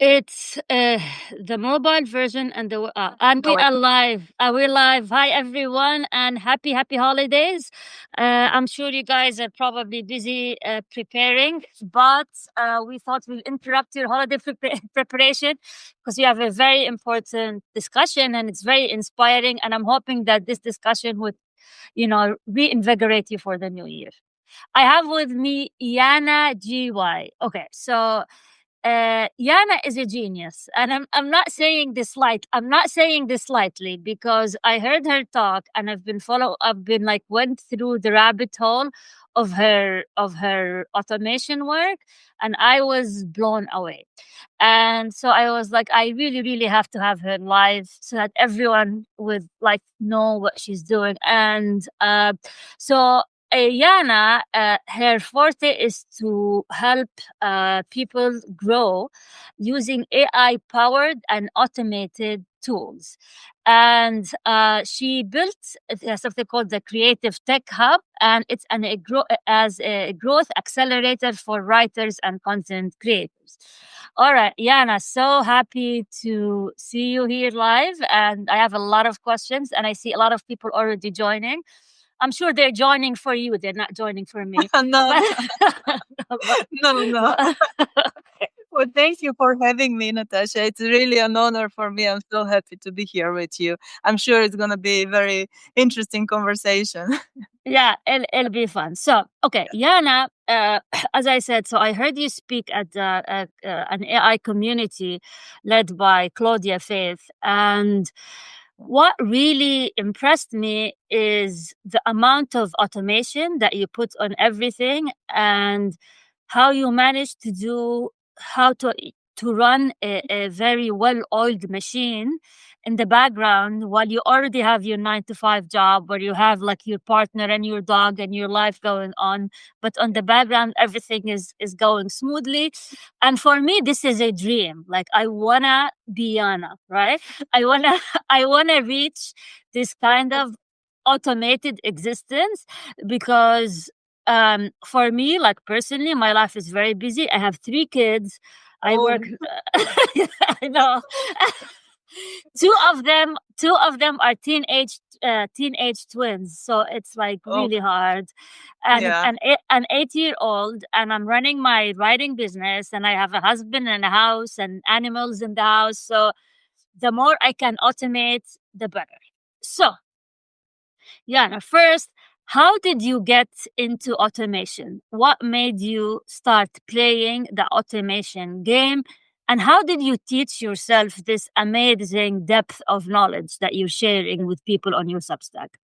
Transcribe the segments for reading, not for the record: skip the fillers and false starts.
It's the mobile version and we're live. We're live. Hi everyone, and happy holidays. I'm sure you guys are probably busy preparing, but we thought we'll interrupt your holiday preparation because we have a very important discussion and it's very inspiring. And I'm hoping that this discussion would, reinvigorate you for the new year. I have with me Yana GY. Okay, so Yana is a genius, and I'm not saying this I'm not saying this lightly because I heard her talk, and I've been like went through the rabbit hole of her automation work, and I was blown away. And so I was like, I really have to have her live so that everyone would like know what she's doing. And so Yana, her forte is to help people grow using AI powered and automated tools. And she built something called the Creative Tech Hub, and it's as a growth accelerator for writers and content creators. All right, Yana, so happy to see you here live. And I have a lot of questions, and I see a lot of people already joining. I'm sure they're joining for you. They're not joining for me. No, no. Well, thank you for having me, Natasha. It's really an honor for me. I'm so happy to be here with you. I'm sure it's going to be a very interesting conversation. Yeah, it'll be fun. So, okay, Yana, as I said, so I heard you speak at an AI community led by Claudia Faith. And what really impressed me is the amount of automation that you put on everything and how you manage how to run a very well-oiled machine in the background while you already have your 9 to 5 job where you have like your partner and your dog and your life going on, but on the background everything is going smoothly. And for me this is a dream. Like I wanna be Yana, right? I wanna reach this kind of automated existence because for me, like personally, my life is very busy. I have 3 kids. I work. I know. Two of them are teenage twins, so it's like really hard. And Yeah. an 8-year-old, and I'm running my writing business, and I have a husband and a house and animals in the house. So the more I can automate, the better. So yeah, first, how did you get into automation? What made you start playing the automation game? And how did you teach yourself this amazing depth of knowledge that you're sharing with people on your Substack?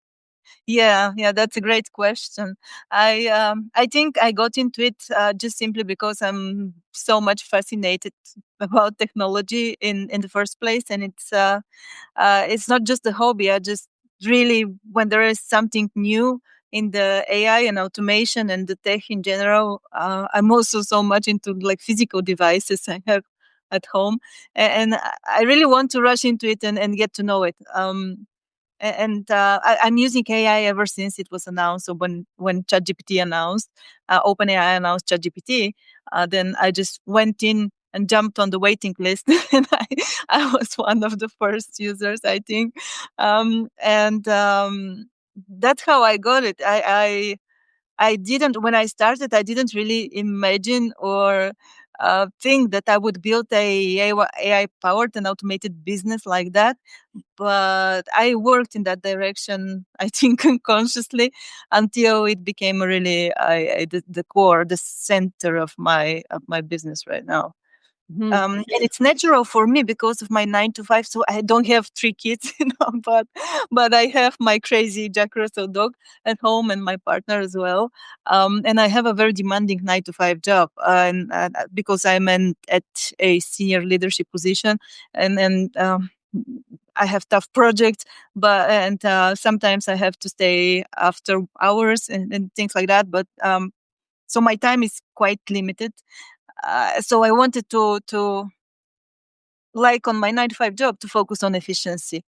Yeah, that's a great question. I think I got into it just simply because I'm so much fascinated about technology in the first place, and it's not just a hobby. I just really, when there is something new in the AI and automation and the tech in general, I'm also so much into like physical devices I have at home, and I really want to rush into it and get to know it. I'm using AI ever since it was announced. So when ChatGPT announced, OpenAI announced ChatGPT, then I just went in and jumped on the waiting list, and I was one of the first users, I think, and that's how I got it. I didn't, when I started, I didn't really imagine or think that I would build a AI powered and automated business like that. But I worked in that direction, I think, unconsciously until it became really the core, the center of my business right now. And it's natural for me because of my 9 to 5. So I don't have 3 kids, but I have my crazy Jack Russell dog at home and my partner as well. And I have a very demanding 9 to 5 job, and because I'm at a senior leadership position, and I have tough projects, and sometimes I have to stay after hours and things like that. But so my time is quite limited. So I wanted to like on my 9 to 5 job to focus on efficiency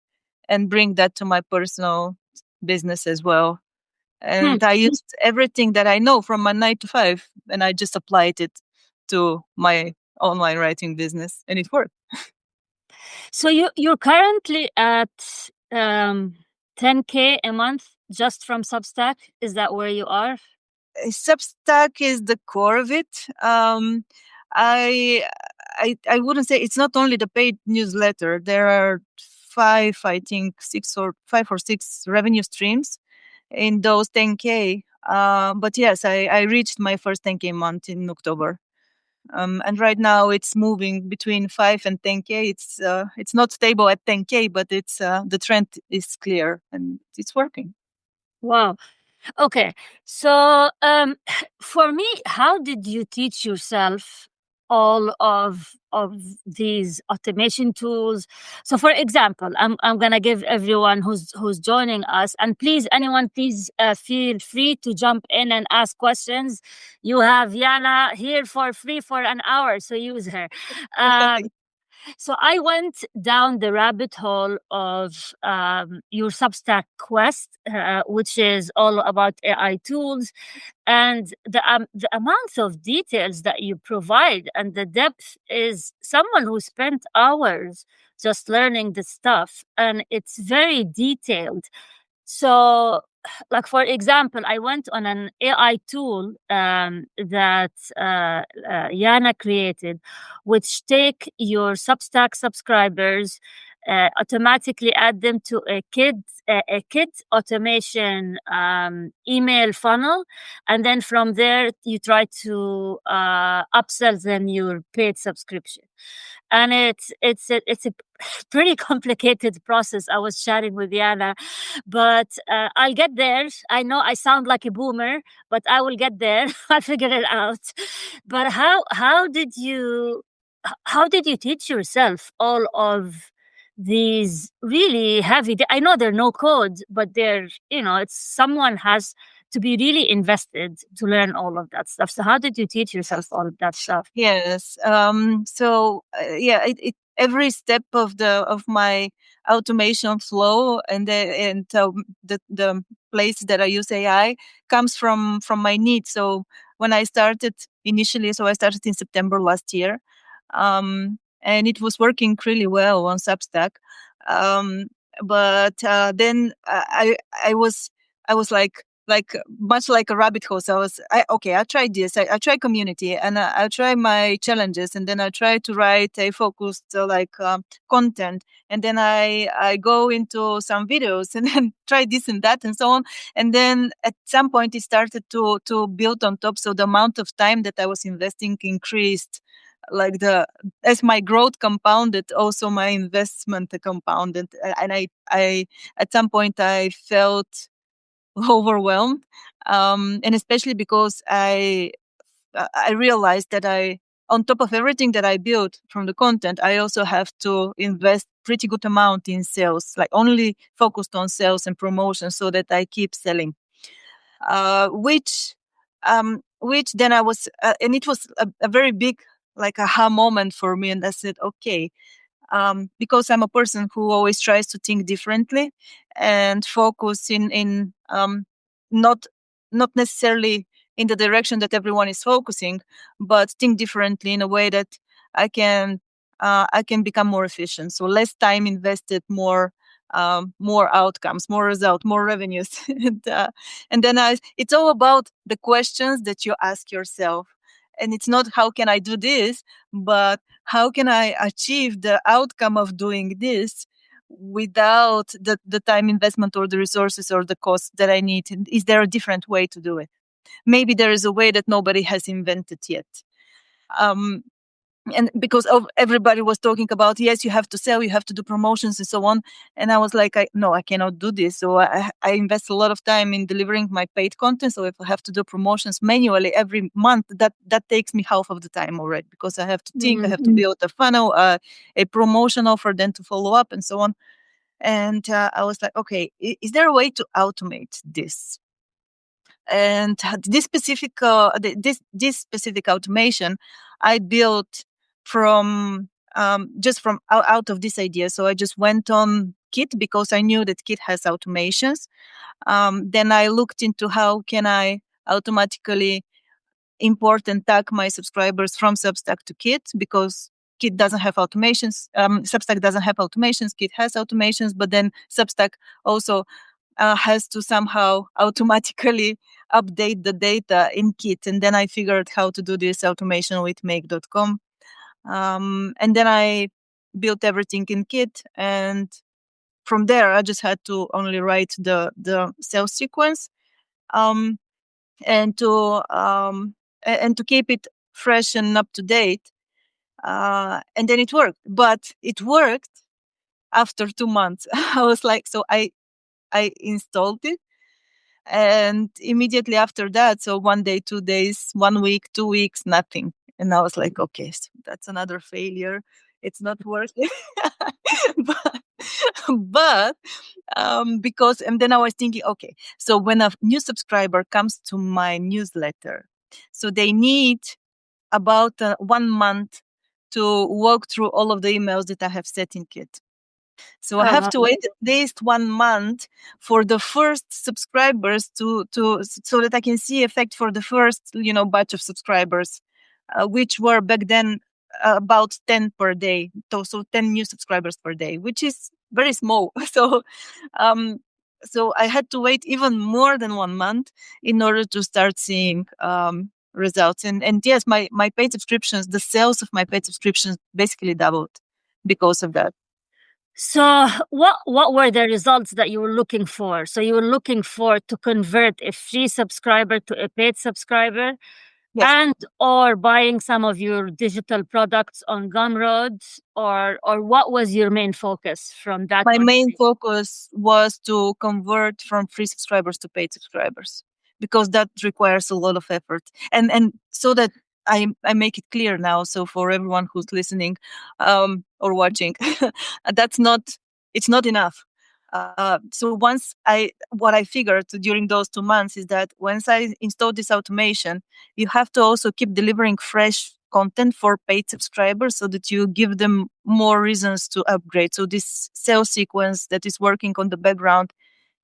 and bring that to my personal business as well. And I used everything that I know from my 9 to 5 and I just applied it to my online writing business, and it worked. So you're currently at 10K a month just from Substack. Is that where you are? Substack is the core of it. I, I wouldn't say it's not only the paid newsletter. There are I think 5 or 6 revenue streams in those 10K. But yes, I reached my first 10K month in October. And right now it's moving between 5 and 10K. It's not stable at 10K, but it's the trend is clear and it's working. Wow. Okay. So for me, how did you teach yourself all of these automation tools? So for example, I'm gonna give everyone who's joining us, and please, anyone, please feel free to jump in and ask questions. You have Yana here for free for an hour, so use her. So I went down the rabbit hole of your Substack quest, which is all about AI tools, and the amount of details that you provide and the depth is someone who spent hours just learning the stuff, and it's very detailed. So, like for example, I went on an AI tool that Yana created, which take your Substack subscribers, automatically add them to a kit automation email funnel, and then from there you try to upsell them your paid subscription. And it's a pretty complicated process. I was chatting with Yana, but I'll get there. I know I sound like a boomer, but I will get there. I'll figure it out. But how did you teach yourself all of these really heavy? I know they're no code, but they're, it's someone has to be really invested to learn all of that stuff. So how did you teach yourself all of that stuff? Yes. So yeah, every step of my automation flow and the place that I use AI comes from my needs. So when I started initially, I started in September last year, and it was working really well on Substack. But then I was like much like a rabbit hole. So I tried this. I try community, and I try my challenges, and then I try to write a focused content, and then I go into some videos, and then try this and that, and so on. And then at some point it started to build on top. So the amount of time that I was investing increased. Like as my growth compounded, also my investment compounded, and I at some point I felt overwhelmed, and especially because I realized that on top of everything that I built from the content, I also have to invest pretty good amount in sales, like only focused on sales and promotion, so that I keep selling. Which then I was, and it was a very big like aha moment for me, and I said, okay, because I'm a person who always tries to think differently and focus in not necessarily in the direction that everyone is focusing, but think differently in a way that I can become more efficient. So less time invested, more outcomes, more result, more revenues, and then it's all about the questions that you ask yourself. And it's not how can I do this, but how can I achieve the outcome of doing this without the time investment or the resources or the cost that I need? Is there a different way to do it? Maybe there is a way that nobody has invented yet. And because everybody was talking about, yes, you have to sell, you have to do promotions and so on. And I was like, no, I cannot do this. So I invest a lot of time in delivering my paid content. So if I have to do promotions manually every month, that takes me half of the time already, because I have to think, I have to build a funnel, a promotion offer, then to follow up and so on. And I was like, okay, is there a way to automate this? And this specific this specific automation I built from just from out of this idea. So I just went on Git because I knew that Git has automations. Then I looked into how can I automatically import and tag my subscribers from Substack to Kit, because Kit doesn't have automations. Substack doesn't have automations. Kit has automations, but then Substack also has to somehow automatically update the data in Kit. And then I figured how to do this automation with make.com. And then I built everything in Kit. And from there, I just had to only write the sales sequence, and to keep it fresh and up to date. And then it worked. But it worked after 2 months. I was like, so I installed it. And immediately after that, so 1 day, 2 days, 1 week, 2 weeks, nothing. And I was like, okay, so that's another failure. It's not working. but because, and then I was thinking, okay, so when a new subscriber comes to my newsletter, so they need about 1 month to walk through all of the emails that I have set in Kit. So I have to wait at least 1 month for the first subscribers to so that I can see effect for the first, batch of subscribers, which were back then about 10 per day. So 10 new subscribers per day, which is very small. So I had to wait even more than 1 month in order to start seeing results. And yes, my paid subscriptions, the sales of my paid subscriptions basically doubled because of that. So what were the results that you were looking for? So you were looking for to convert a free subscriber to a paid subscriber, Yes. and or buying some of your digital products on Gumroad, or what was your main focus from that? My main focus was to convert from free subscribers to paid subscribers, because that requires a lot of effort. And so that I make it clear now, so for everyone who's listening or watching, it's not enough. So what I figured during those 2 months is that once I installed this automation, you have to also keep delivering fresh content for paid subscribers so that you give them more reasons to upgrade. So this sales sequence that is working on the background,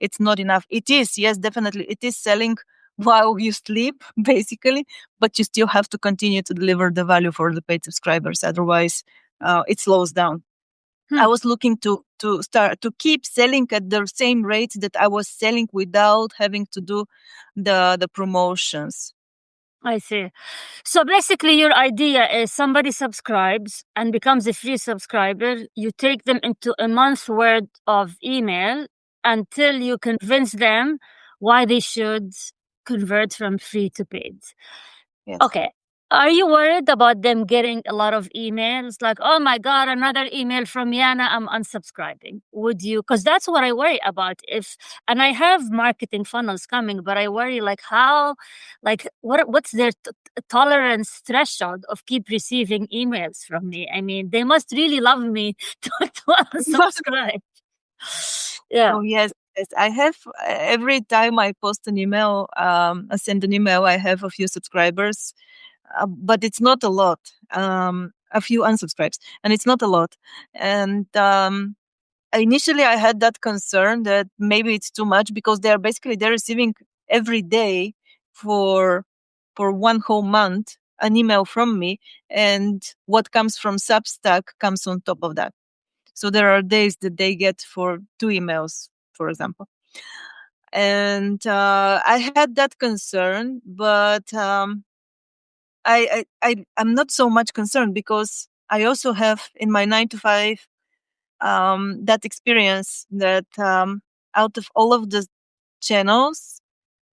it's not enough. It is, yes, definitely. It is selling while you sleep, basically, but you still have to continue to deliver the value for the paid subscribers. Otherwise, it slows down. I was looking to start to keep selling at the same rate that I was selling without having to do the promotions. I see. So basically, your idea is somebody subscribes and becomes a free subscriber. You take them into a month's worth of email until you convince them why they should convert from free to paid. Yes. Okay. Are you worried about them getting a lot of emails like, oh my God, another email from Yana, I'm unsubscribing? Would you? Because that's what I worry about. And I have marketing funnels coming, but I worry like what's their tolerance threshold of keep receiving emails from me? I mean, they must really love me to unsubscribe. Yeah. Oh, yes. Yes, I have every time I post an email, I send an email, I have a few subscribers. But it's not a lot. A few unsubscribes, and it's not a lot. And initially, I had that concern that maybe it's too much, because they're receiving every day for 1 whole month an email from me, and what comes from Substack comes on top of that. So there are days that they get for 2 emails, for example. And I had that concern, but I'm not so much concerned, because I also have in my 9 to 5 that experience that out of all of the channels.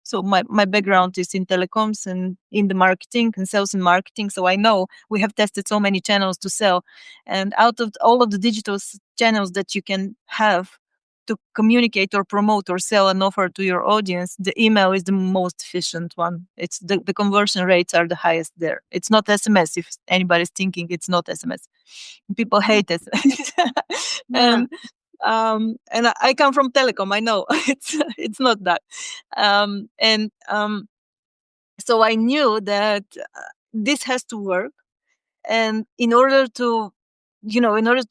So my background is in telecoms and in the marketing and sales and marketing. So I know we have tested so many channels to sell, and out of all of the digital channels that you can have to communicate or promote or sell an offer to your audience, the email is the most efficient one. It's the conversion rates are the highest there. It's not SMS. If anybody's thinking it's not SMS, people hate SMS. Yeah. And I come from telecom. I know it's not that. So I knew that this has to work, and in order to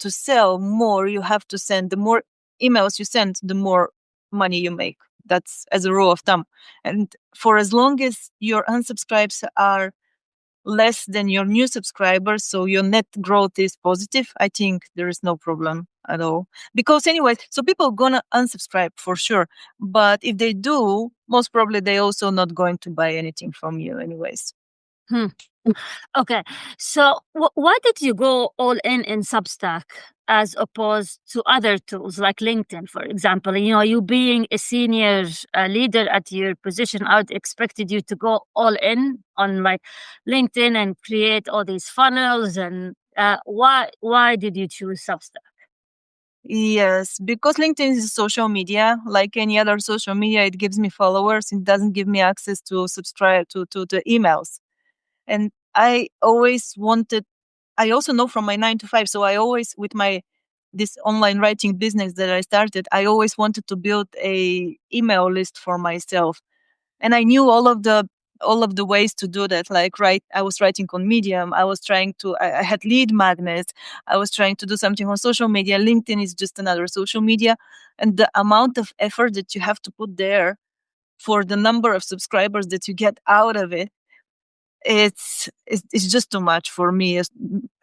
sell more, you have to send. The more emails you send, the more money you make. That's as a rule of thumb. And for as long as your unsubscribes are less than your new subscribers, so your net growth is positive, I think there is no problem at all. Because anyway, so people gonna unsubscribe for sure. But if they do, most probably they also not going to buy anything from you anyways. Hmm. Okay. So why did you go all in Substack as opposed to other tools like LinkedIn, for example? You know, you being a senior leader at your position, I would expected you to go all in on like LinkedIn and create all these funnels. And why did you choose Substack? Yes, because LinkedIn is social media. Like any other social media, it gives me followers. It doesn't give me access to subscribe to the emails. And I always wanted, I also know from my 9 to 5. So I always, with my this online writing business that I started, I always wanted to build a email list for myself. And I knew all of the ways to do that. Like, I was writing on Medium. I was trying to, I had lead magnets. I was trying to do something on social media. LinkedIn is just another social media. And the amount of effort that you have to put there for the number of subscribers that you get out of it, it's just too much for me,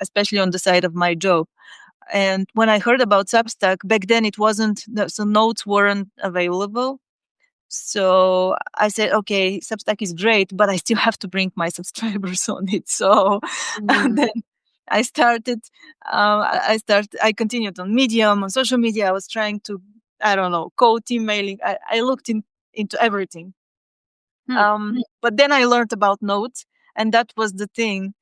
especially on the side of my job. And when I heard about Substack back then, it wasn't, so notes weren't available. So I said, okay, Substack is great, but I still have to bring my subscribers on it. So Mm. then I started, I continued on Medium, on social media. I was trying to, I don't know, code emailing. I looked into everything. Hmm. But then I learned about notes, and that was the thing.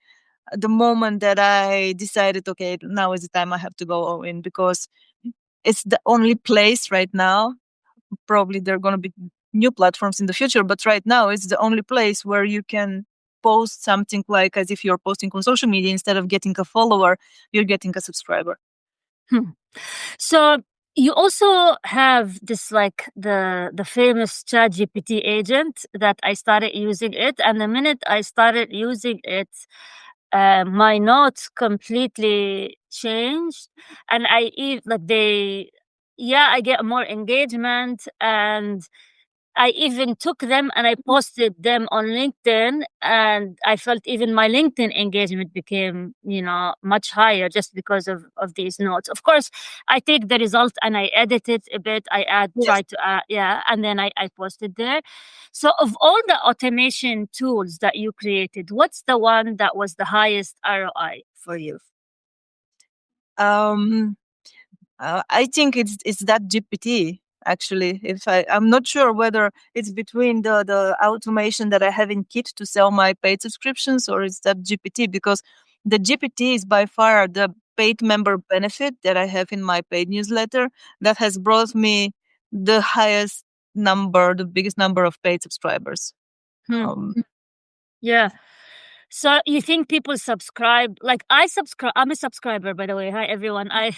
The moment that I decided, okay, now is the time I have to go all in, because it's the only place right now. Probably there are going to be new platforms in the future, but right now it's the only place where you can post something like as if you're posting on social media. Instead of getting a follower, you're getting a subscriber. Hmm. So you also have this like the famous ChatGPT agent that I started using it, and the minute I started using it, my notes completely changed, and like I get more engagement, and I even took them and I posted them on LinkedIn, and I felt even my LinkedIn engagement became, much higher just because of these notes. Of course, I take the result and I edit it a bit. Yes. try to, and then I posted there. So, of all the automation tools that you created, what's the one that was the highest ROI for you? Um, I think it's that GPT actually. If I'm not sure whether it's between the automation that I have in Kit to sell my paid subscriptions, or it's that GPT, because the GPT is by far the paid member benefit that I have in my paid newsletter that has brought me the biggest number of paid subscribers. Hmm. Um, Yeah. So you think people subscribe? Like I subscribe. I'm a subscriber, by the way. Hi everyone. I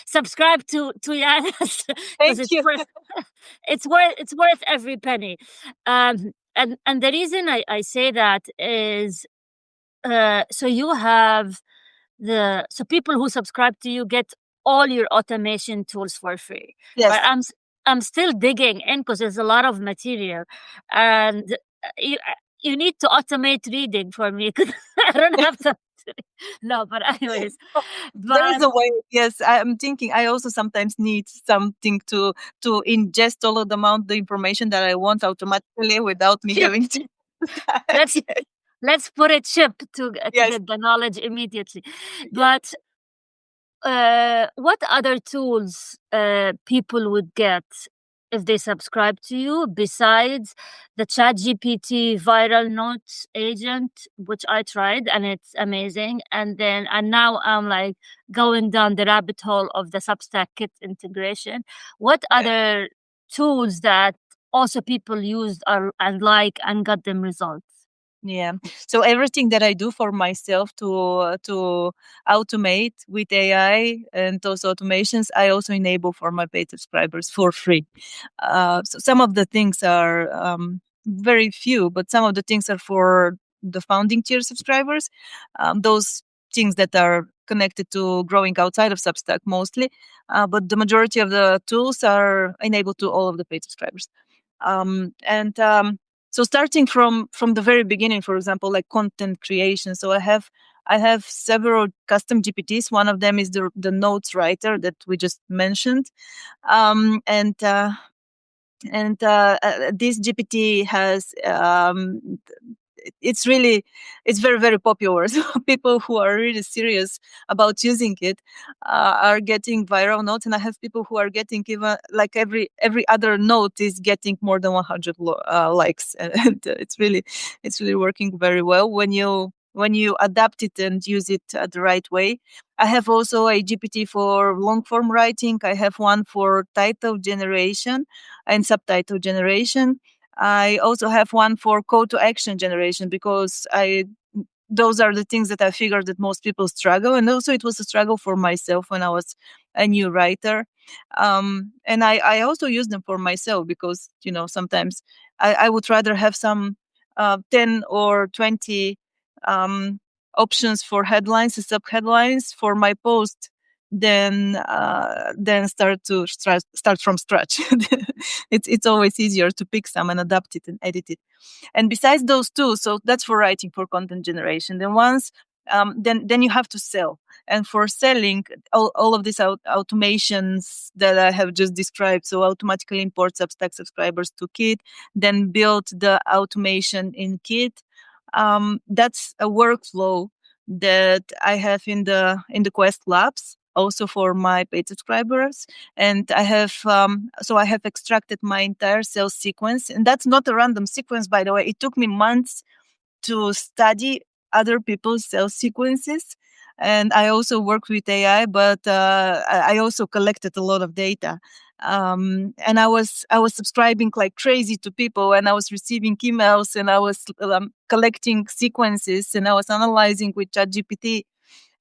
subscribe to Yana because Thank you. it's worth every penny. And the reason I say that is so you have so people who subscribe to you get all your automation tools for free, right? Yes. I'm still digging in because there's a lot of material, and you need to automate reading for me because I don't have to. No, but anyways, There is but a way. Yes, I'm thinking. I also sometimes need something to ingest all of the information that I want automatically without me chip. having to. Let's Yes. let's put a chip to Yes. get the knowledge immediately. Yes. But what other tools people would get if they subscribe to you besides the ChatGPT viral notes agent, which I tried and it's amazing, and now I'm like going down the rabbit hole of the Substack Kit integration. What Yeah. other tools that also people used and and got them results? Yeah. So everything that I do for myself to automate with AI and those automations, I also enable for my paid subscribers for free. So some of the things are very few, but some of the things are for the founding tier subscribers. Those things that are connected to growing outside of Substack mostly, but the majority of the tools are enabled to all of the paid subscribers. So starting from the very beginning, for example, like content creation. So I have several custom GPTs. One of them is the notes writer that we just mentioned, this GPT has it's very, very popular. So people who are really serious about using it are getting viral notes, and I have people who are getting even like every other note is getting more than 100 likes, and it's really working very well when you adapt it and use it the right way. I have also a GPT for long form writing. I have one for title generation and subtitle generation. I also have one for call to action generation, because those are the things that I figured that most people struggle. And also it was a struggle for myself when I was a new writer. And I also use them for myself because, sometimes I would rather have some 10 or 20 um, options for headlines and sub headlines for my post than start from scratch. It's always easier to pick some and adapt it and edit it. And besides those two, so that's for writing, for content generation. Then once then you have to sell. And for selling, all of these automations that I have just described, so automatically import Substack subscribers to Kit, then build the automation in Kit. That's a workflow that I have in the Quest Labs, also for my paid subscribers. And I have I have extracted my entire sales sequence, and that's not a random sequence, by the way. It took me months to study other people's sales sequences, and I also work with AI, but I also collected a lot of data. And I was subscribing like crazy to people, and I was receiving emails, and I was collecting sequences, and I was analyzing with ChatGPT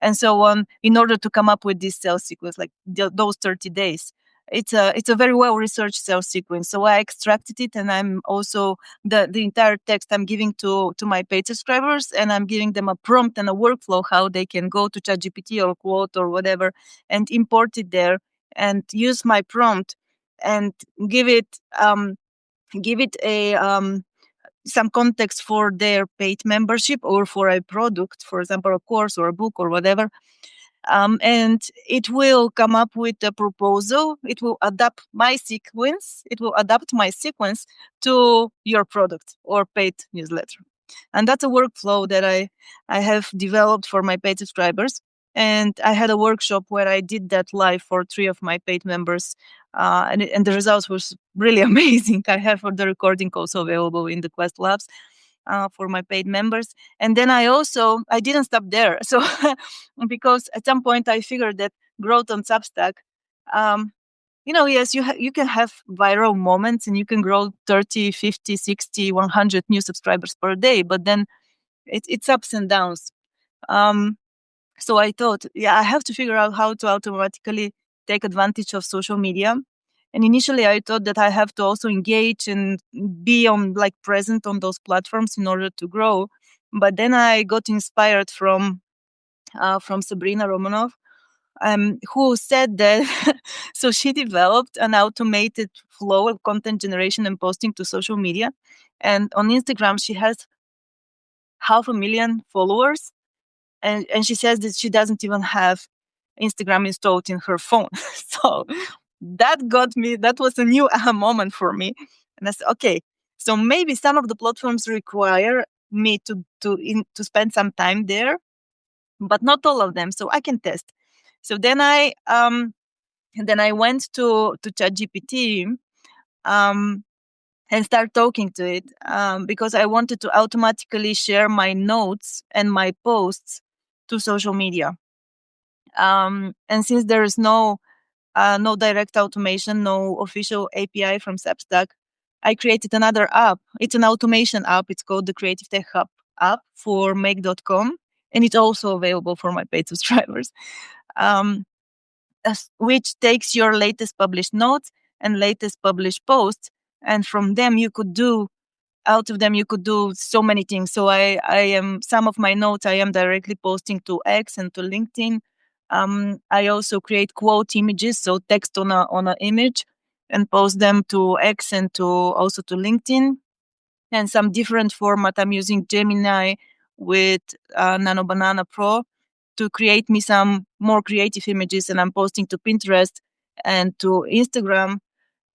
and so on in order to come up with this sales sequence, like those 30 days. It's a very well researched sales sequence. So I extracted it, and I'm also the entire text I'm giving to my paid subscribers, and I'm giving them a prompt and a workflow how they can go to ChatGPT or Quote or whatever and import it there and use my prompt and give it a some context for their paid membership or for a product, for example, a course or a book or whatever. And it will come up with a proposal. It will adapt my sequence. It will adapt my sequence to your product or paid newsletter. And that's a workflow that I have developed for my paid subscribers. And I had a workshop where I did that live for 3 of my paid members. And the results was really amazing. I have the recording also available in the Quest Labs for my paid members. And then I didn't stop there. So because at some point I figured that growth on Substack, yes, you can have viral moments and you can grow 30, 50, 60, 100 new subscribers per day, but then it's ups and downs. So I thought, I have to figure out how to automatically take advantage of social media. And initially I thought that I have to also engage and be present on those platforms in order to grow. But then I got inspired from Sabrina Romanov, who said that so she developed an automated flow of content generation and posting to social media. And on Instagram, she has 500,000 followers. And she says that she doesn't even have Instagram installed in her phone. So that was a new aha moment for me. And I said, okay, so maybe some of the platforms require me to spend some time there, but not all of them. So I can test. So then I went to ChatGPT and start talking to it because I wanted to automatically share my notes and my posts to social media. And since there is no direct automation, no official API from Substack, I created another app. It's an automation app. It's called the Creative Tech Hub app for make.com. And it's also available for my paid subscribers, which takes your latest published notes and latest published posts. And from them, out of them, you could do so many things. So some of my notes, I am directly posting to X and to LinkedIn. I also create quote images, so text on an image. and post them to X and to also to LinkedIn. And some different format. I'm using Gemini with Nano Banana Pro to create me some more creative images, and I'm posting to Pinterest and to Instagram.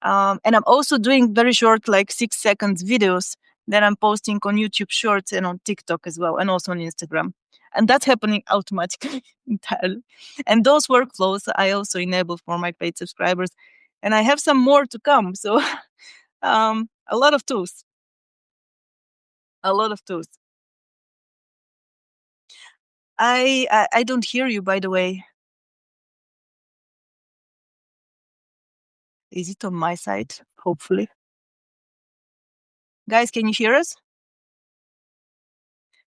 And I'm also doing very short, like 6 seconds videos that I'm posting on YouTube Shorts and on TikTok as well, and also on Instagram. And that's happening automatically entirely. And those workflows I also enable for my paid subscribers. And I have some more to come. So a lot of tools. A lot of tools. I don't hear you, by the way. Is it on my side? Hopefully. Guys, can you hear us?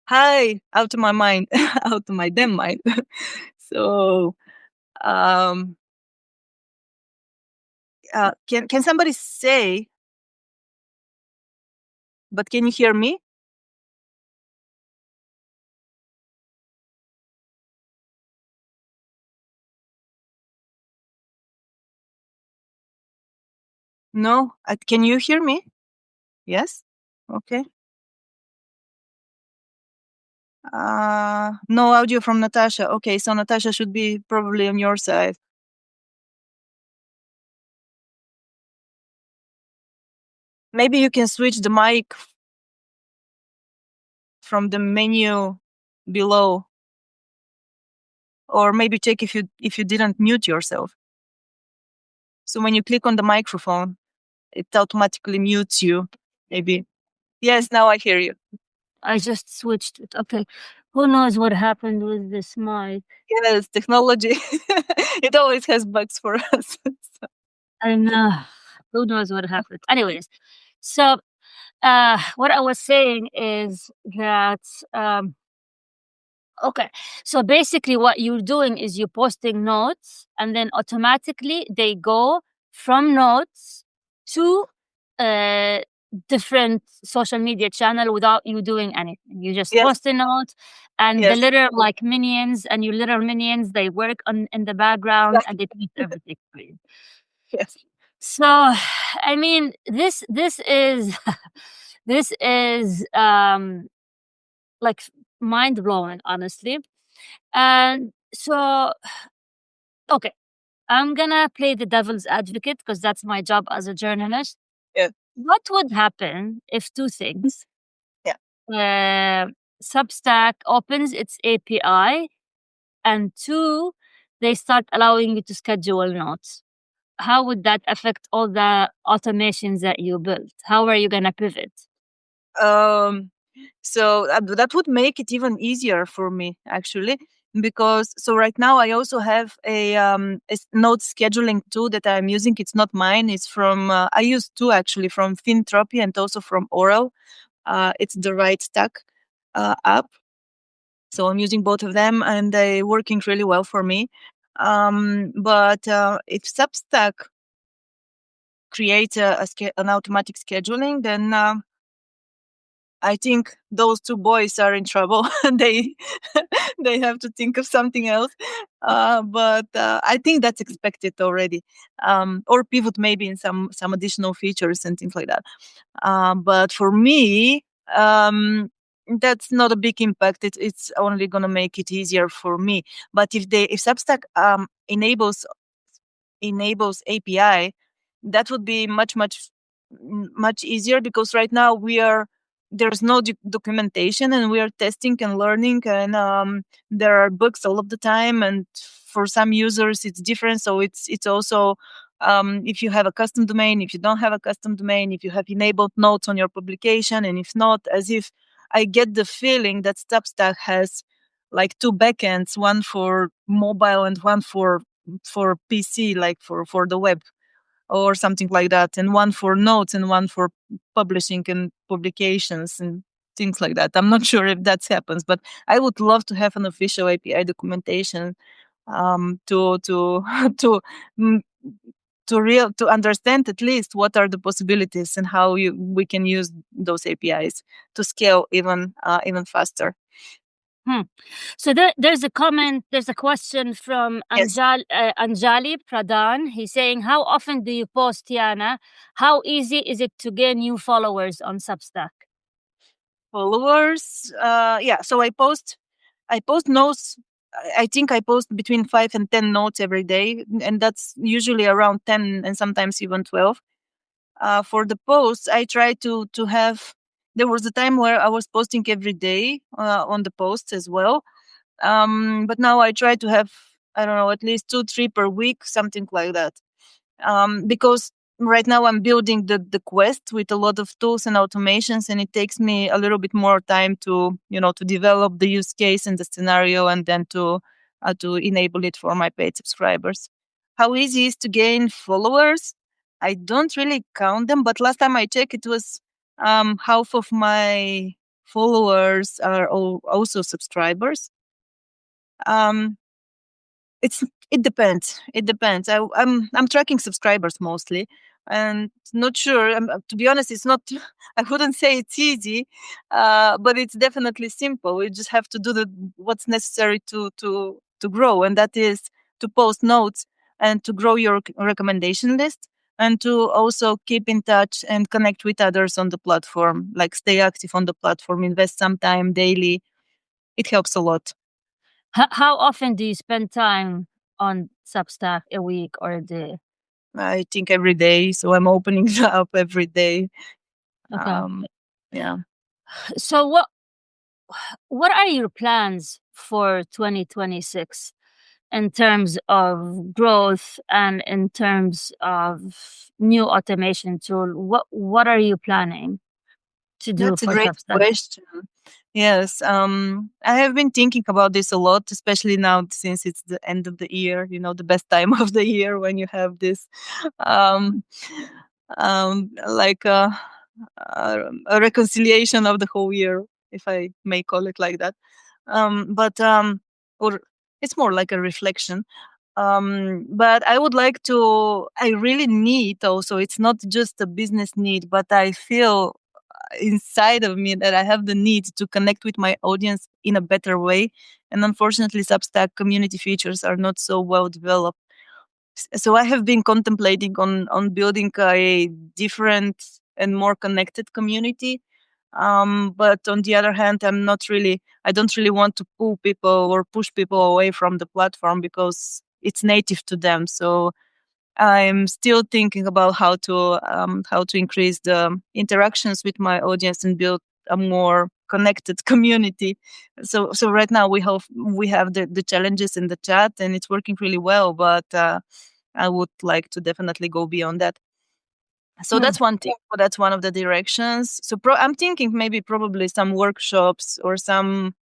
Hi, out of my mind, out of my damn mind. So, um, can somebody say? But can you hear me? No. Can you hear me? Yes. Okay. No audio from Natasha. Okay, so Natasha should be probably on your side. Maybe you can switch the mic from the menu below, or maybe check if you didn't mute yourself. So when you click on the microphone, it automatically mutes you. Maybe. Yes, now I hear you. I just switched it. Okay. Who knows what happened with this mic? Yes, technology. It always has bugs for us. I know. Who knows what happened? Anyways, so what I was saying is that okay. So basically, what you're doing is you're posting notes, and then automatically they go from notes to uh, different social media channel without you doing anything. You just Yes, post a note, and the yes, little like minions and your little minions they work on in the background and they tweet everything for you. yes. So, I mean, this is this is like mind blowing, honestly. And so, okay, I'm gonna play the devil's advocate because that's my job as a journalist. Yeah, What would happen if two things? yeah. Uh, Substack opens its API, and two, they start allowing you to schedule notes. How would that affect all the automations that you built? How are you gonna pivot? Um, so that would make it even easier for me, actually, because so right now I also have a note scheduling tool that I'm using. It's not mine. It's from I use two actually, from Fintropi and also from Oral. It's the Right Stack app. So I'm using both of them, and they're working really well for me. But if Substack creates an automatic scheduling, then I think those two boys are in trouble. they they have to think of something else. But I think that's expected already. Or pivot maybe in some additional features and things like that. But for me, that's not a big impact. It's only gonna make it easier for me. But if Substack enables API, that would be much easier, because right now there's no documentation, and we are testing and learning, and there are bugs all of the time, and for some users it's different. So it's also if you have a custom domain, if you don't have a custom domain, if you have enabled notes on your publication, and if not, as if I get the feeling that Substack has like two backends, one for mobile and one for PC, like for the web or something like that, and one for notes and one for publishing and publications and things like that. I'm not sure if that happens, but I would love to have an official API documentation to to mm, to understand at least what are the possibilities and how we can use those APIs to scale even faster. Hmm. So there's a comment, there's a question from Yes. Anjali Pradhan. He's saying, how often do you post, Yana? How easy is it to gain new followers on Substack? Followers. Yeah. So I post notes. I think I post between 5 and 10 notes every day, and that's usually around 10 and sometimes even 12. For the posts, I try to have. There was a time where I was posting every day on the posts as well. But now I try to have, I don't know, at least 2, 3 per week, something like that. Because right now I'm building the quest with a lot of tools and automations, and it takes me a little bit more time to develop the use case and the scenario, and then to enable it for my paid subscribers. How easy is to gain followers? I don't really count them, but last time I checked, it was half of my followers are also subscribers. um it's it depends. It depends. I'm tracking subscribers mostly, and not sure. To be honest, it's not. I wouldn't say it's easy, but it's definitely simple. We just have to do what's necessary to grow, and that is to post notes and to grow your recommendation list, and to also keep in touch and connect with others on the platform. Like stay active on the platform, invest some time daily. It helps a lot. How often do you spend time on Substack, a week or a day? I think every day. So I'm opening it up every day. Okay. Um, yeah. So what are your plans for 2026 in terms of growth and in terms of new automation tool? What are you planning to do That's a for great Substack? question. Yes. I have been thinking about this a lot, especially now since it's the end of the year, the best time of the year when you have this, um, like a reconciliation of the whole year, if I may call it like that. But or it's more like a reflection. But I would like to. I really need also. It's not just a business need, but I feel inside of me that I have the need to connect with my audience in a better way. And unfortunately, Substack community features are not so well developed. So I have been contemplating on building a different and more connected community. But on the other hand, I don't really want to pull people or push people away from the platform because it's native to them. So I'm still thinking about how to increase the interactions with my audience and build a more connected community. So right now we have the challenges in the chat, and it's working really well. But I would like to definitely go beyond that. So Hmm. that's one thing. That's one of the directions. So I'm thinking maybe probably some workshops or some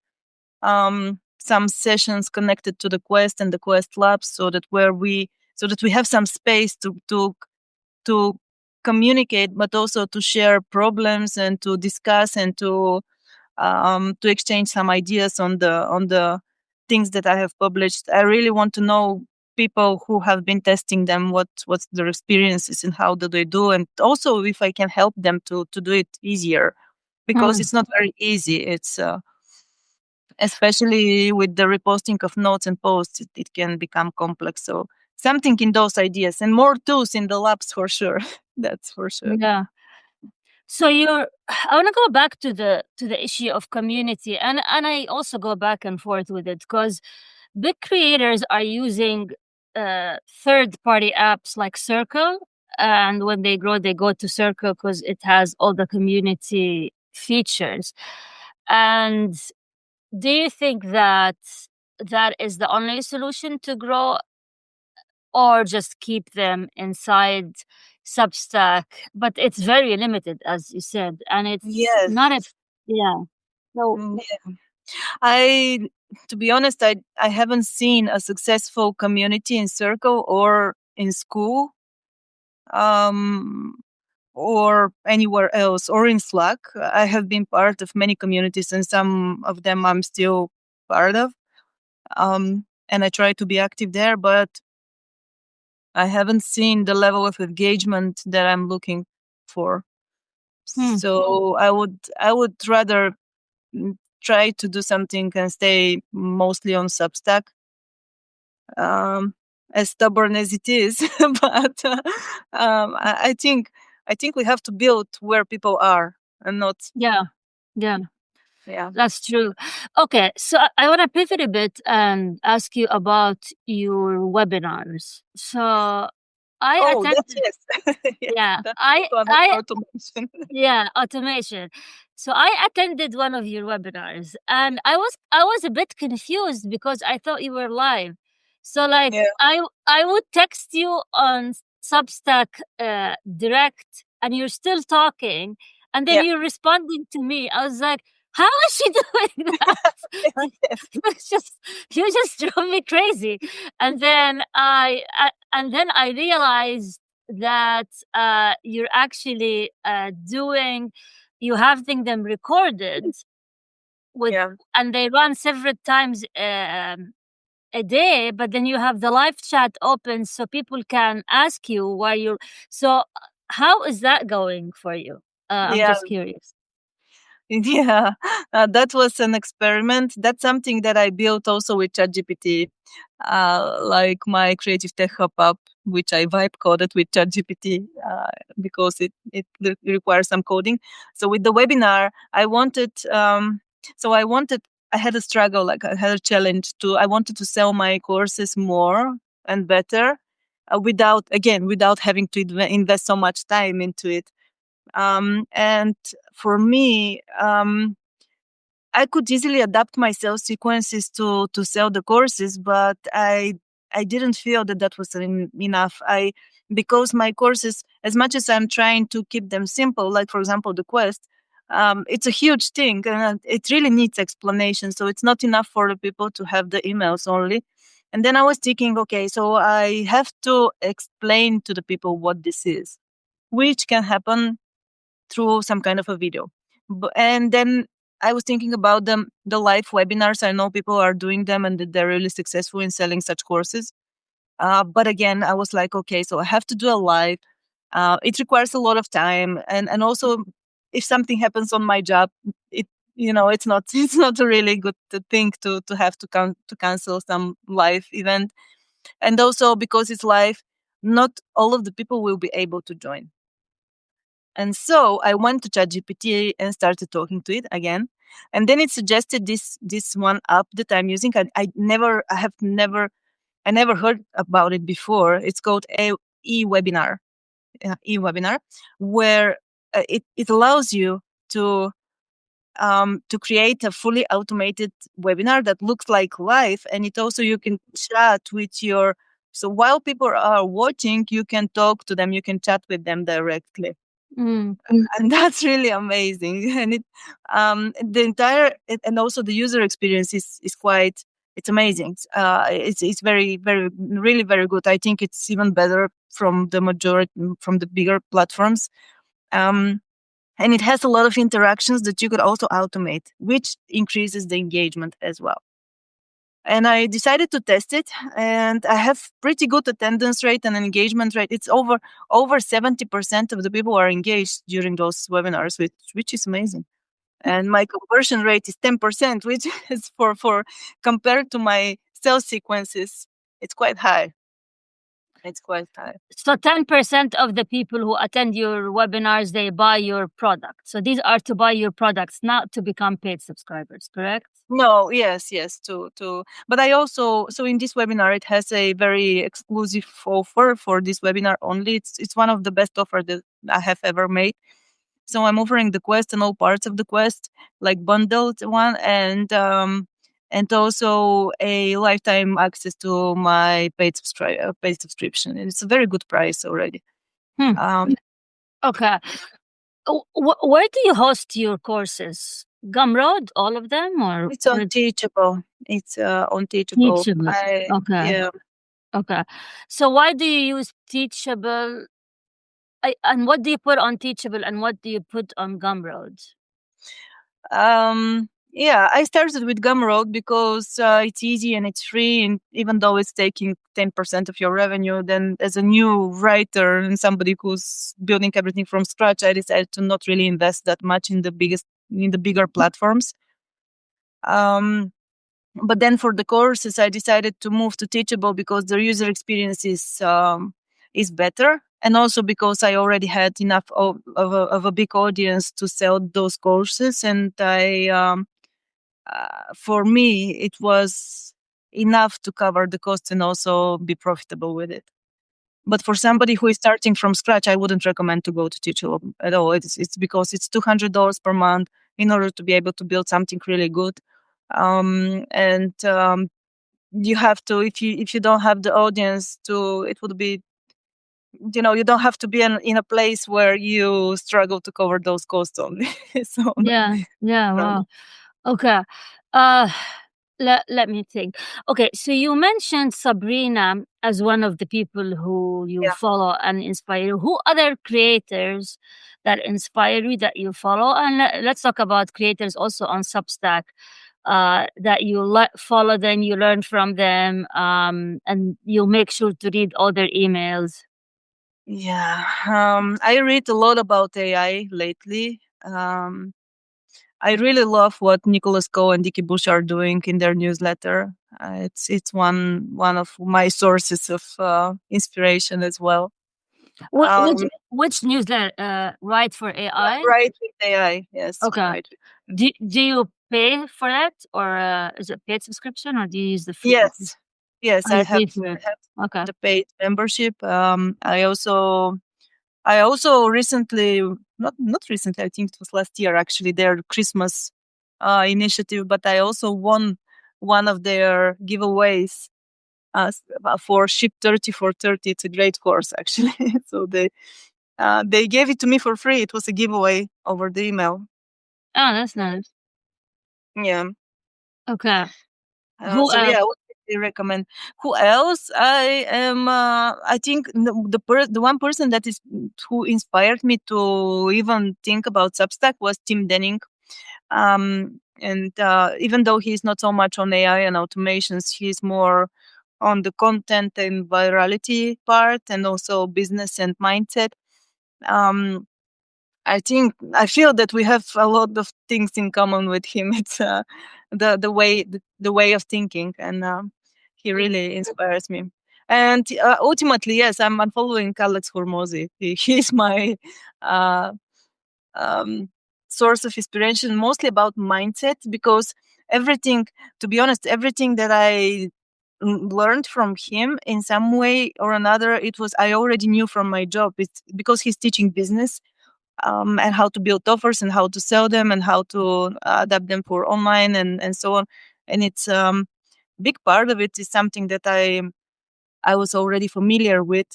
sessions connected to the quest and the quest labs, so that we have some space to communicate, but also to share problems and to discuss and to exchange some ideas on the things that I have published. I really want to know people who have been testing them, what's their experiences and how do they do, and also if I can help them to do it easier, because Hmm. it's not very easy. It's especially with the reposting of notes and posts, it can become complex. So something in those ideas and more tools in the labs for sure. That's for sure. Yeah. So I want to go back to the issue of community, and I also go back and forth with it because big creators are using third party apps like Circle, and when they grow, they go to Circle because it has all the community features. And do you think that that is the only solution to grow, or just keep them inside Substack? But it's very limited, as you said, and it's not a Yes. yeah. So Yeah. I, to be honest, I haven't seen a successful community in Circle or in school, um, or anywhere else, or in Slack. I have been part of many communities, and some of them I'm still part of. And I try to be active there, but I haven't seen the level of engagement that I'm looking for. hmm, So I would rather try to do something and stay mostly on Substack. As stubborn as it is, but I think we have to build where people are and not. Yeah. Yeah. Yeah. That's true. Okay, so I want to pivot a bit and ask you about your webinars. So I Oh, that's attended, yes. Yes, yeah, that's I also I another automation. yeah, automation. So I attended one of your webinars and I was a bit confused because I thought you were live. So like Yeah, I would text you on Substack direct and you're still talking and then yeah, you're responding to me. I was like, how is she doing that? Like, yes, it's just you just drove me cray. And then I realized that you're actually doing you having them recorded with yeah, and they run several times a day, but then you have the live chat open so people can ask you why you're so how is that going for you? I'm yeah. just curious. Yeah, that was an experiment. That's something that I built also with ChatGPT, like my Creative Tech Hub app, which I vibe coded with ChatGPT because it requires some coding. So with the webinar, I wanted, I had a struggle, like I had a challenge I wanted to sell my courses more and better without having to invest so much time into it. And for me, I could easily adapt my sales sequences to sell the courses, but I didn't feel that that was enough. Because my courses, as much as I'm trying to keep them simple, like for example the quest, it's a huge thing and it really needs explanation. So it's not enough for the people to have the emails only. And then I was thinking, okay, so I have to explain to the people what this is, which can happen through some kind of a video. And then I was thinking about the live webinars. I know people are doing them and that they're really successful in selling such courses. But again, I was like, okay, so I have to do a live. It requires a lot of time, and also if something happens on my job, it it's not it's not a really good thing to have to cancel some live event, and also because it's live, not all of the people will be able to join. And so I went to ChatGPT and started talking to it again. And then it suggested this one app that I'm using. I never heard about it before. It's called eWebinar, eWebinar, where it allows you to create a fully automated webinar that looks like live, and it also you can chat with your. So while people are watching, you can talk to them, you can chat with them directly. Mm. And that's really amazing. And the entire and also the user experience is quite, it's amazing. It's very very really very good. I think it's even better from the bigger platforms. um and it has a lot of interactions that you could also automate, which increases the engagement as well. And I decided to test it, and I have pretty good attendance rate and engagement rate. It's over 70% of the people are engaged during those webinars, which is amazing. And my conversion rate is 10%, which is for compared to my sales sequences, it's quite high. It's quite high. So 10% of the people who attend your webinars, they buy your product. So these are to buy your products, not to become paid subscribers, correct? No, yes, to. But I also, so in this webinar, it has a very exclusive offer for this webinar only. It's one of the best offer that I have ever made. So I'm offering the quest and all parts of the quest, like bundled one, and also a lifetime access to my paid subscription. And it's a very good price already. Hmm. Um, Okay. Where do you host your courses? Gumroad, all of them, or it's on Teachable. It's on Teachable. Teachable? Okay. Yeah. Okay. So why do you use Teachable? And what do you put on Teachable and what do you put on Gumroad? Yeah, I started with Gumroad because it's easy and it's free, and even though it's taking 10% of your revenue, then as a new writer and somebody who's building everything from scratch, I decided to not really invest that much in the bigger platforms. But then for the courses, I decided to move to Teachable because the user experience is better, and also because I already had enough of a big audience to sell those courses, and for me it was enough to cover the costs and also be profitable with it. But for somebody who is starting from scratch, I wouldn't recommend to go to Teachable at all. It's because it's $200 per month in order to be able to build something really good. And you have to, if you don't have the audience to, it would be, you don't have to be in a place where you struggle to cover those costs only. So Yeah. um, Wow. Okay. Uh, let me think. Okay, so you mentioned Sabrina as one of the people who you yeah. follow and inspire you. Who other creators that inspire you that you follow? And let's talk about creators also on Substack that you follow them, you learn from them, and you make sure to read all their emails. Yeah. I read a lot about AI lately. I really love what Nicholas Coe and Dickie Bush are doing in their newsletter. It's one of my sources of inspiration as well. Wh- Um, which which newsletter? Right for AI. right with AI, yes, Okay. right. Do you pay for that, or is it paid subscription, or do you use the free version? Yes, yes, Oh, you pay for it. I have Okay. the paid membership. I also recently, not recently, I think it was last year actually, their Christmas initiative, but I also won one of their giveaways for Ship 30 for 30. It's a great course actually. So they gave it to me for free. It was a giveaway over the email. Oh, that's nice. Yeah. Okay. Who So yeah, else? I would really recommend. Who else? I think the one person that is who inspired me to even think about Substack was Tim Denning. And even though he's not so much on AI and automations, he's more on the content and virality part, and also business and mindset. Um, I feel that we have a lot of things in common with him. It's the way of thinking, and he really inspires me. And ultimately, yes, I'm following Alex Hormozy. He's my uh, um, source of inspiration, mostly about mindset, because everything, to be honest, everything that I learned from him in some way or another, it was I already knew from my job. It's because he's teaching business, and how to build offers and how to sell them and how to adapt them for online and so on. And it's big part of it is something that I was already familiar with.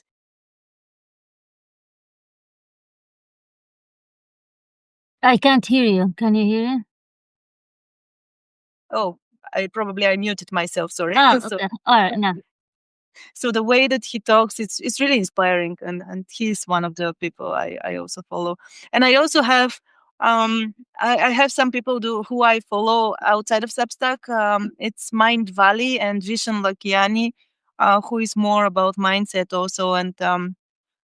I can't hear you. Can you hear it? Oh, I muted myself. Sorry. Oh, So okay. All right. No. so the way that he talks, it's really inspiring, and he's one of the people I also follow. And I also have I have some people who I follow outside of Substack. It's Mind Valley and Vishen Lakiani, who is more about mindset also, and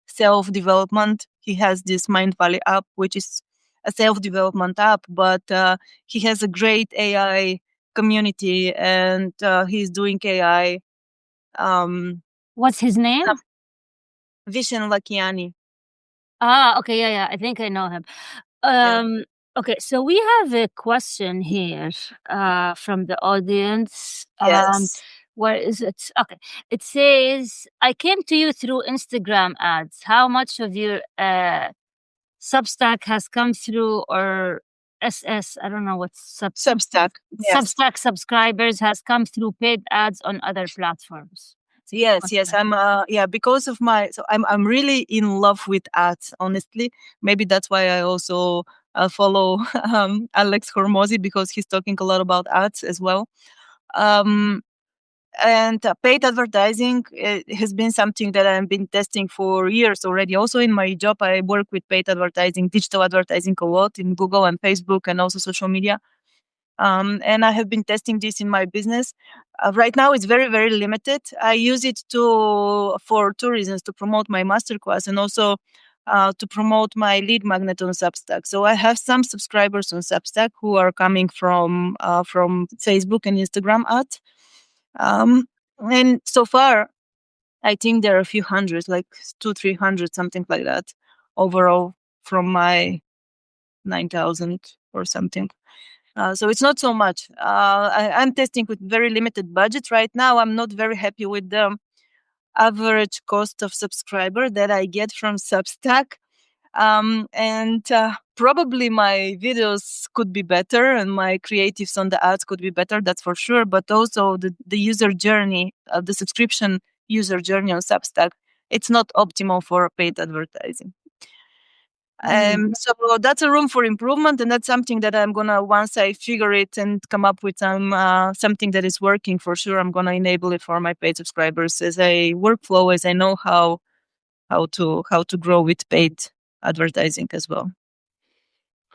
self development. He has this Mind Valley app, which is a self development app, but he has a great AI community, and he's doing AI. um What's his name? Vishen Lakiani. Ah, okay. Yeah, yeah. I think I know him. Yeah. Okay. So we have a question here from the audience. Yes. Where is it? Okay. It says, I came to you through Instagram ads. How much of your Substack has come through, or SS, I don't know what's Substack. Yes. Substack subscribers has come through paid ads on other platforms? It's a good Yes. Yes. question. Because of I'm really in love with ads, honestly. Maybe that's why I also follow Alex Hormozy, because he's talking a lot about ads as well. Um and paid advertising has been something that I've been testing for years already. Also in my job, I work with paid advertising, digital advertising a lot in Google and Facebook and also social media. And I have been testing this in my business. Right now, it's very, very limited. I use it for two reasons: to promote my masterclass, and also to promote my lead magnet on Substack. So I have some subscribers on Substack who are coming from Facebook and Instagram ads. And so far, I think there are a few hundred, like 200-300, something like that, overall from my 9,000 or something. So it's not so much. I'm testing with very limited budget right now. I'm not very happy with the average cost of subscriber that I get from Substack. And probably my videos could be better and my creatives on the ads could be better, that's for sure. But also the user journey, the subscription user journey on Substack, it's not optimal for paid advertising. So that's a room for improvement, and that's something that I'm gonna, once I figure it and come up with something that is working for sure, I'm gonna enable it for my paid subscribers as a workflow, as I know how to grow with paid advertising as well.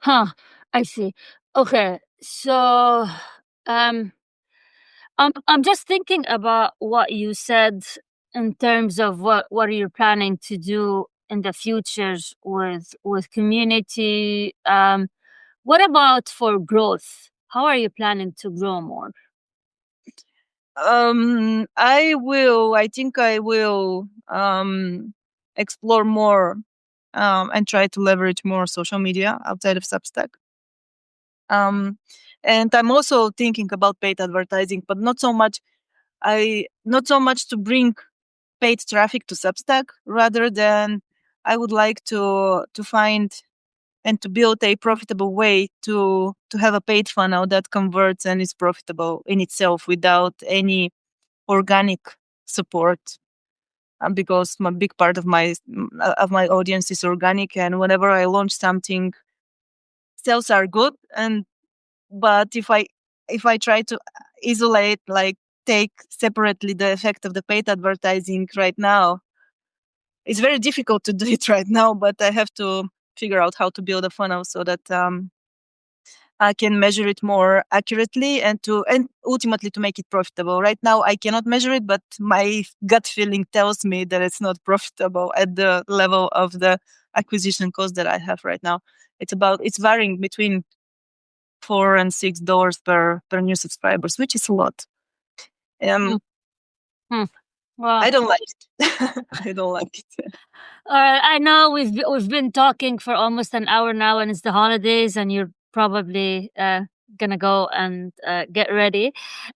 I see. Okay, so I'm just thinking about what you said in terms of what you're planning to do in the future with community. What about for growth? How are you planning to grow more? I think I will explore more and try to leverage more social media outside of Substack. And I'm also thinking about paid advertising, but not so much to bring paid traffic to Substack, rather than I would like to find and to build a profitable way to have a paid funnel that converts and is profitable in itself without any organic support. Because a big part of my audience is organic, and whenever I launch something, sales are good. But if I try to isolate, like take separately the effect of the paid advertising right now, it's very difficult to do it right now. But I have to figure out how to build a funnel so that I can measure it more accurately and ultimately to make it profitable. Right now, I cannot measure it, but my gut feeling tells me that it's not profitable at the level of the acquisition cost that I have right now. It's varying between $4 and $6 per new subscribers, which is a lot. Well, I don't like it. I don't like it. I know we've been talking for almost an hour now, and it's the holidays, and you're probably gonna go and get ready.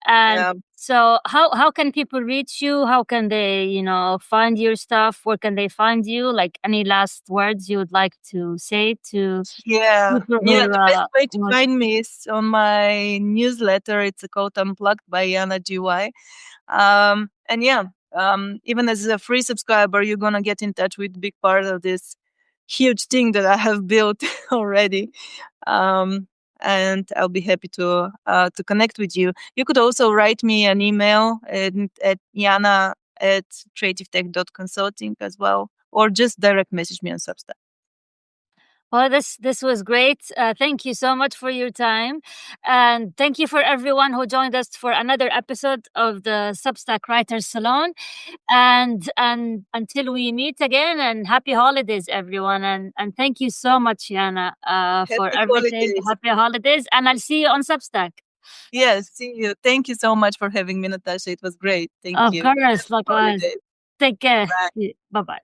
And so, how can people reach you? How can they, find your stuff? Where can they find you? Like, any last words you would like to say to people who The best way to find me is on my newsletter. It's called Unplugged by Yana GY. Even as a free subscriber, you're gonna get in touch with big part of this huge thing that I have built already. And I'll be happy to connect with you. You could also write me an email at yana@creativetech.consulting as well, or just direct message me on Substack. Well, this was great. Thank you so much for your time, and thank you for everyone who joined us for another episode of the Substack Writers Salon. And until we meet again, and happy holidays, everyone. And thank you so much, Yana, for everything. Holidays. Happy holidays, and I'll see you on Substack. Yes, see you. Thank you so much for having me, Natasha. It was great. Thank you. Of course, likewise. Take care. Bye. Bye bye.